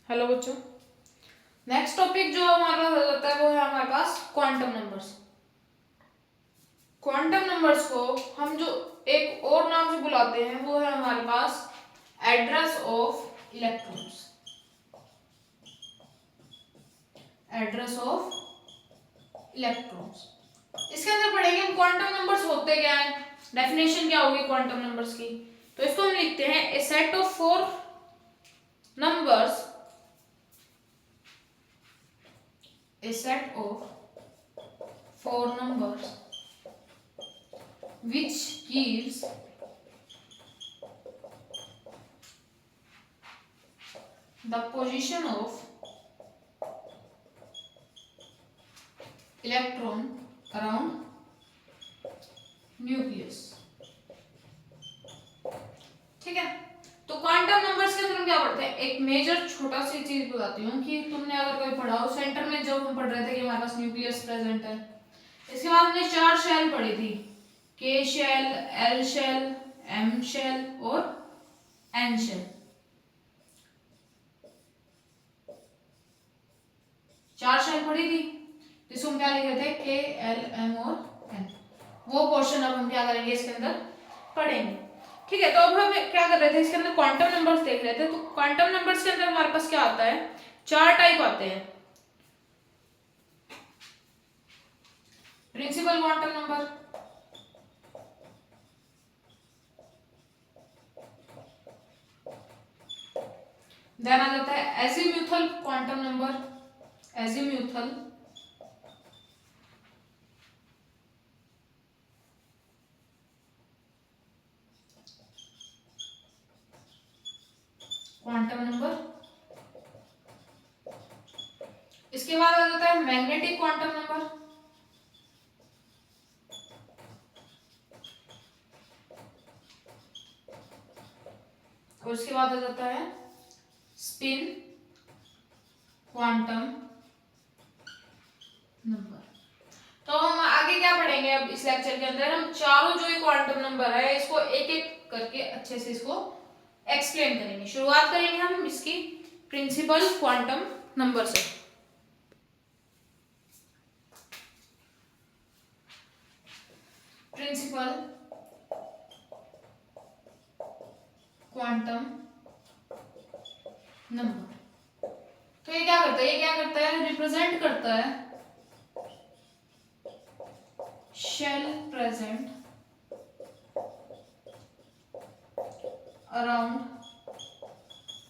Hello बच्चों, next topic जो हमारा हो जाता है वो है हमारे पास क्वांटम नंबर्स। क्वांटम नंबर्स को हम जो एक और नाम से बुलाते हैं वो है हमारे पास address of electrons. Address of electrons, इसके अंदर पढ़ेंगे हम क्वांटम नंबर्स होते क्या है, डेफिनेशन क्या होगी क्वांटम नंबर्स की। तो इसको हम लिखते हैं a set of four numbers, a set of four numbers which gives the position of electron around nucleus। ठीक है, तो क्वांटम नंबर्स के अंदर हम क्या पढ़ते हैं, एक मेजर छोटा सी चीज बताती हूँ कि तुमने अगर कोई पढ़ा हो सेंटर में, जब हम पढ़ रहे थे कि हमारे पास न्यूक्लियस प्रेजेंट है, इसके बाद हमने चार शेल पढ़ी थी, K shell, L shell, M shell और एन शेल। चार शेल पढ़ी थी, जिसको हम क्या लिख रहे थे, के एल एम और एन। वो पोर्शन अब हम क्या करेंगे इसके अंदर पढ़ेंगे। ठीक है, तो अब हम क्या कर रहे थे, इसके अंदर क्वांटम नंबर्स देख रहे थे। तो क्वांटम नंबर्स के अंदर हमारे पास क्या आता है, चार टाइप आते हैं। प्रिंसिपल क्वांटम नंबर, देन आ जाता है azimuthal quantum number, azimuthal, quantum number. इसके बाद आ जाता है मैग्नेटिक क्वांटम नंबर, और उसके बाद आ जाता है स्पिन क्वांटम नंबर। तो हम आगे क्या पढ़ेंगे अब इस लेक्चर के अंदर, हम चारों जो ये क्वांटम नंबर है इसको एक एक करके अच्छे से इसको एक्सप्लेन करेंगे। शुरुआत करेंगे हम इसकी प्रिंसिपल क्वांटम नंबर से। प्रिंसिपल क्वांटम नंबर, तो ये क्या करता है, रिप्रेजेंट करता है shell present around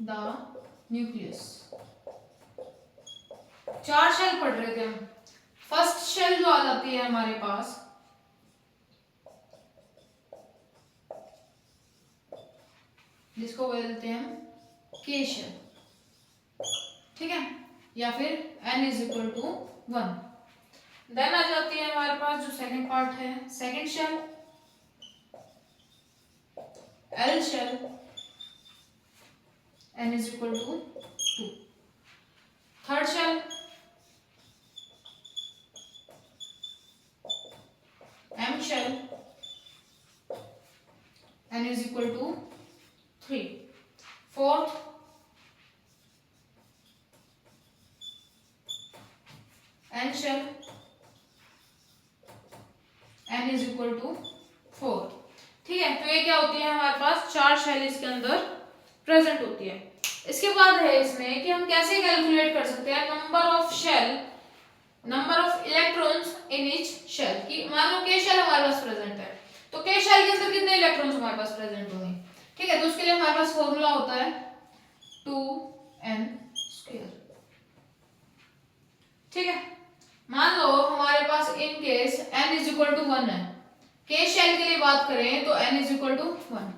the nucleus. चार शेल पढ़ रहे थे हम। फर्स्ट शेल जो आ जाती है हमारे पास, जिसको बोलते हैं हम के शेल, ठीक है, या फिर n is equal to 1। Then आ जाती है हमारे पास जो सेकंड पार्ट है, second shell, L shell, n is equal to 2। Third shell, M shell, n is equal to 3। Fourth, N shell, n is equal to 4। ठीक है, तो ये क्या होती है हमारे पास, चार शेल इसके अंदर प्रेजेंट होती है। इसके बाद है इसमें कि हम कैसे कैलकुलेट कर सकते हैं number of shell, number of electrons in each shell. कि मान लो के शेल हमारे पास प्रेजेंट है, तो के शेल के अंदर कितने इलेक्ट्रॉन्स हमारे पास प्रेजेंट होंगे। ठीक है, तो उसके लिए हमारे पास फॉर्मूला होता है 2n²। ठीक है, मान लो हमारे पास in case n is equal to 1 है, के शेल के लिए बात करें तो n is equal to 1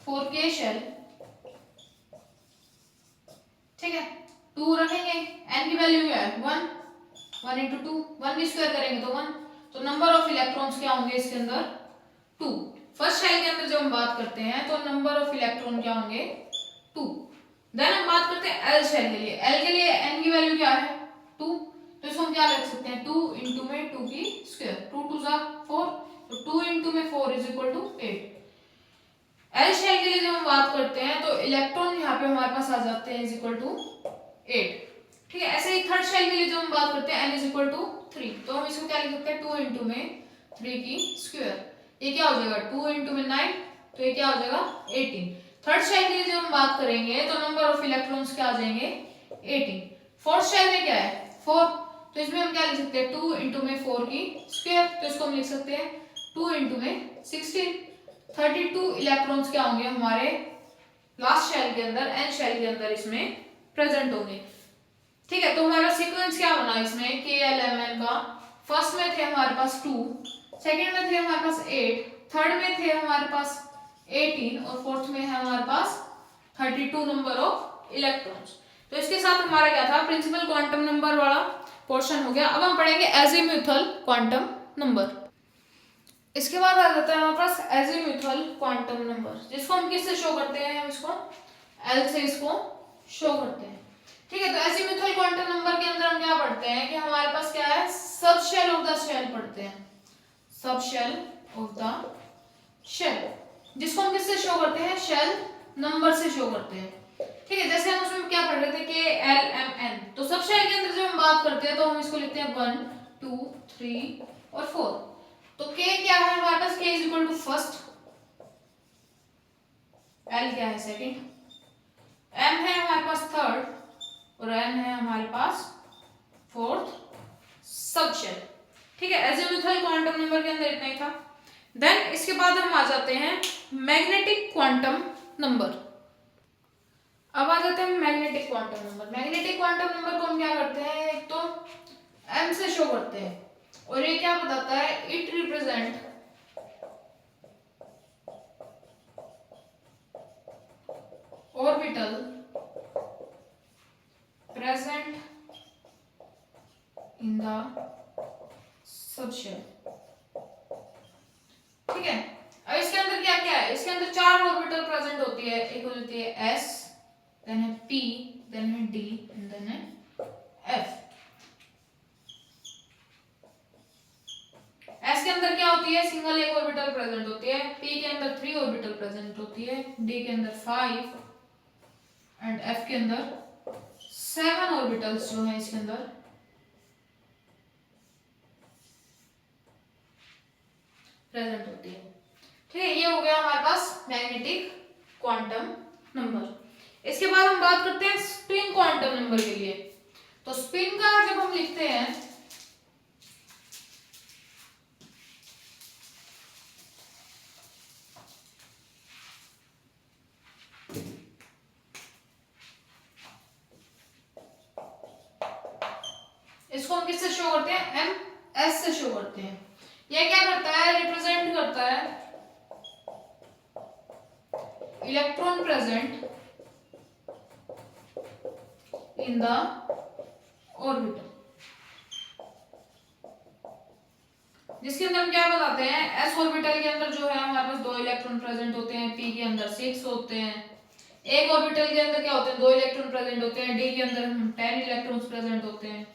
for K shell. ठीक है, 2 रखेंगे, n की वैल्यू क्या है 1, 1 इंटू 2, 1 भी स्क्वायर करेंगे तो 1, तो नंबर ऑफ इलेक्ट्रॉन्स क्या होंगे इसके अंदर 2। फर्स्ट शेल के अंदर जब हम बात करते हैं तो नंबर ऑफ इलेक्ट्रॉन क्या होंगे 2। देन हम बात करते हैं एल शेल के लिए, एल के लिए n की वैल्यू क्या है 2, तो इसको हम क्या लिख सकते हैं 2 इंटू में 2 की स्क्वायर, 2 2 4, तो 2 इंटू में 4 is equal to 8। L shell के लिए जब हम बात करते हैं तो इलेक्ट्रॉन यहाँ पे हमारे पास आ जाते हैं इज इक्वल टू 8। ठीक है, ऐसे ही थर्ड शेल के लिए जो हम बात करते हैं n इज इक्वल टू 3, तो हम इसको क्या लिख सकते हैं 2 इंटू में 3 की स्क्वायर, ये क्या हो जाएगा 2 इंटू में 9, तो ये क्या हो जाएगा 18। थर्ड शेल के लिए जब हम बात करेंगे तो नंबर ऑफ इलेक्ट्रॉन्स क्या आ जाएंगे 18। फोर्थ शेल में क्या है 4, तो इसमें हम क्या लिख सकते हैं 2 इंटू में 4 की स्क्वायर, तो इसको हम लिख सकते हैं 2 इंटू में 16। 32 इलेक्ट्रॉन्स क्या होंगे हमारे लास्ट शेल के अंदर, एन शेल के अंदर इसमें प्रेजेंट होंगे। ठीक है, तो हमारा सीक्वेंस क्या बना इसमें KLMN का, फर्स्ट में थे हमारे पास 2, सेकंड में थे हमारे पास 8, थर्ड में थे हमारे पास 18 और फोर्थ में है हमारे पास 32 नंबर ऑफ इलेक्ट्रॉन्स। तो इसके साथ हमारा क्या था प्रिंसिपल क्वांटम नंबर वाला पोर्शन हो गया। अब हम पढ़ेंगे एजीम्यूथल क्वांटम नंबर। इसके बाद आ जाता है हमारे पास एजीम्यूथल क्वांटम नंबर, जिसको हम किससे शो करते हैं, हम इसको L से इसको शो करते हैं। ठीक है, तो एजीम्यूथल क्वांटम नंबर के अंदर हम क्या पढ़ते हैं कि हमारे पास क्या है सब शेल ऑफ द शेल पढ़ते हैं, सब शेल ऑफ द शेल, जिसको हम किससे शो करते हैं शेल नंबर से शो करते हैं। ठीक है, जैसे हम उसमें क्या पढ़ रहे थे KLMN, तो सब शेल के अंदर जब हम बात करते हैं तो हम इसको लिखते हैं 1 2 3 और 4। तो K क्या है हमारे पास, K is equal to first, L क्या है सेकंड, M है हमारे पास थर्ड और N है हमारे पास फोर्थ सब शेल। ठीक है, एजीम्यूथल क्वांटम नंबर के अंदर इतना ही था। देन इसके बाद हम आ जाते हैं मैग्नेटिक क्वांटम नंबर। अब आ जाते हैं magnetic quantum number. Magnetic quantum number को हम क्या करते हैं, एक तो M से शो करते हैं और ये क्या बताता है, it represent orbital present in the subshell. ठीक है, अब इसके अंदर क्या क्या है, इसके अंदर 4 ऑर्बिटल प्रेजेंट होती है, एक होती है S, देन है P, देन है D एंड देन है F। S के अंदर क्या होती है, सिंगल एक ऑर्बिटल प्रेजेंट होती है, P के अंदर 3 ऑर्बिटल प्रेजेंट होती है, D के अंदर 5 एंड F के अंदर 7 ऑर्बिटल्स जो है इसके अंदर प्रेजेंट होती है। ठीक है, ये हो गया हमारे पास मैग्नेटिक क्वांटम नंबर। इसके बाद हम बात करते हैं स्पिन क्वांटम नंबर के लिए। तो स्पिन का जब हम लिखते हैं इसको हम किससे शो करते हैं, MS से शो करते हैं। यह क्या करता है, रिप्रेजेंट करता है electron present in the orbital, जिसके अंदर हम क्या बताते हैं S ऑर्बिटल के अंदर जो है हमारे पास 2 इलेक्ट्रॉन प्रेजेंट होते हैं, P के अंदर 6 होते हैं, एक ऑर्बिटल के अंदर क्या होते हैं 2 इलेक्ट्रॉन प्रेजेंट होते हैं, D के अंदर 10 इलेक्ट्रॉन्स प्रेजेंट होते हैं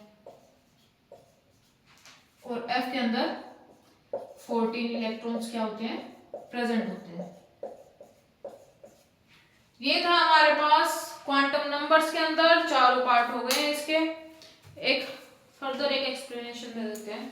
और F के अंदर 14 इलेक्ट्रॉन्स क्या होते हैं प्रेजेंट होते हैं। ये था हमारे पास क्वांटम नंबर्स के अंदर चारों पार्ट हो गए इसके। एक फर्दर एक एक्सप्लेनेशन दे देते हैं।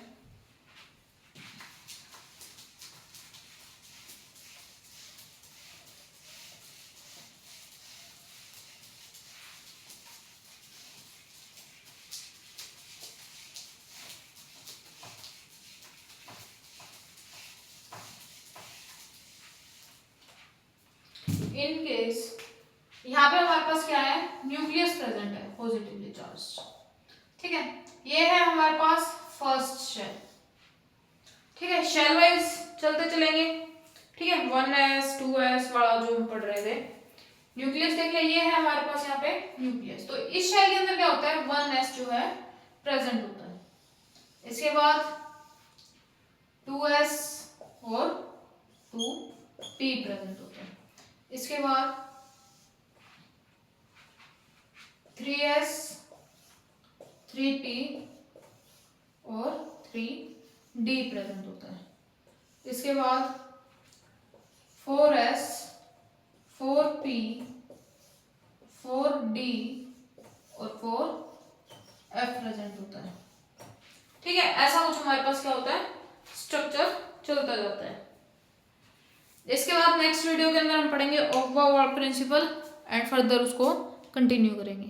इन केस यहाँ पे हमारे पास क्या है न्यूक्लियस प्रेजेंट है पॉजिटिवली चार्ज। ठीक है, ये है हमारे पास फर्स्ट शेल। ठीक है, शेल वाइज चलते चलेंगे। ठीक है, 1s 2s वाला जो हम पढ़ रहे थे, न्यूक्लियस देख लिया, ये है हमारे पास यहाँ पे न्यूक्लियस। तो इस शेल के अंदर क्या होता है 1s जो है प्रेजेंट होता है, इसके बाद 2s और 2p प्रेजेंट होता है, इसके बाद 3s 3p और 3d प्रेजेंट होता है, इसके बाद 4s 4p 4d और 4 F प्रेजेंट होता है। ठीक है, ऐसा कुछ हमारे पास क्या होता है, स्ट्रक्चर चलता जाता है। इसके बाद नेक्स्ट वीडियो के अंदर हम पढ़ेंगे ओहवा प्रिंसिपल एंड फर्दर उसको कंटिन्यू करेंगे।